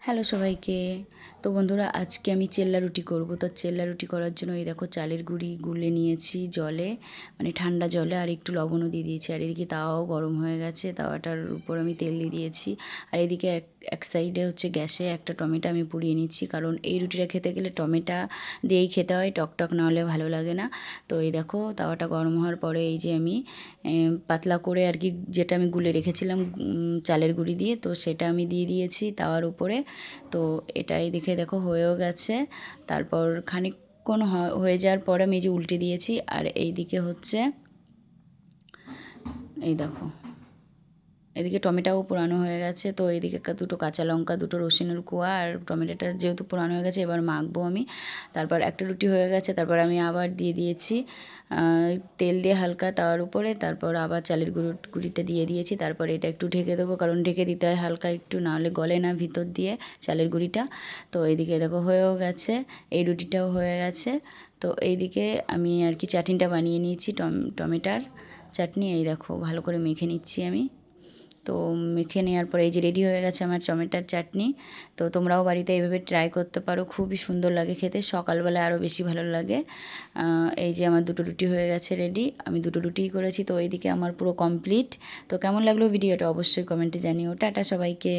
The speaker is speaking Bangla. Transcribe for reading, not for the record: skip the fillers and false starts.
হ্যালো সবাইকে। তো বন্ধুরা, আজকে আমি চেল্লা রুটি করব। তো চেল্লা রুটি করার জন্য এই দেখো চালের গুঁড়ি গুলে নিয়েছি জলে, মানে ঠান্ডা জলে, আর একটু লবণও দিয়ে দিয়েছি। আর এদিকে তাওয়াও গরম হয়ে গেছে, তাওয়াটার উপর আমি তেল দিয়ে দিয়েছি। আর এদিকে এক সাইডে হচ্ছে গ্যাসে একটা টমেটো আমি পুড়িয়ে নিচ্ছি, কারণ এই রুটিটা খেতে গেলে টমেটো দিয়েই খেতে হয়, টক না হলে ভালো লাগে না। তো এই দেখো তাওয়াটা গরম হওয়ার পরে এই যে আমি পাতলা করে আর কি যেটা আমি গুলে রেখেছিলাম চালের গুঁড়ি দিয়ে, তো সেটা আমি দিয়ে দিয়েছি তাওয়ার উপরে। তো এটাই দেখে দেখো হয়েও গেছে। তারপর খানিকক্ষণ হয়ে যাওয়ার পরে আমি এই যে উল্টে দিয়েছি। আর এই দিকে হচ্ছে এই দেখো এদিকে টমেটোও পোড়ানো হয়ে গেছে। তো এইদিকে দুটো কাঁচা লঙ্কা, দুটো রসুনের কোয়া, আর টমেটোটা যেহেতু পোড়ানো হয়ে গেছে এবার মাখবো আমি। তারপর একটা রুটি হয়ে গেছে, তারপর আমি আবার দিয়ে দিয়েছি তেল দিয়ে হালকা তাওয়ার উপরে। তারপর আবার চালের গুঁড়িটা দিয়ে দিয়েছি। তারপর এটা একটু ঢেকে দেবো, কারণ ঢেকে দিতে হয় হালকা একটু, নাহলে গলে না ভিতর দিয়ে চালের গুঁড়িটা। তো এইদিকে দেখো হয়েও গেছে, এই রুটিটাও হয়ে গেছে। তো এইদিকে আমি আর কি চাটনিটা বানিয়ে নিয়েছি, টমেটোর চাটনি। এই দেখো ভালো করে মেখে নিচ্ছি আমি। তো মেখে নেওয়ার পরে এই যে রেডি হয়ে গেছে আমার টমেটোর চাটনি। তো তোমরাও বাড়িতে এইভাবে ট্রাই করতে পারো, খুবই সুন্দর লাগে খেতে, সকালবেলা আরও বেশি ভালো লাগে। এই যে আমার দুটো রুটি হয়ে গেছে রেডি, আমি দুটো রুটিই করেছি। তো এইদিকে আমার পুরো কমপ্লিট। তো কেমন লাগলো ভিডিওটা অবশ্যই কমেন্টে জানিও। টাটা সবাইকে।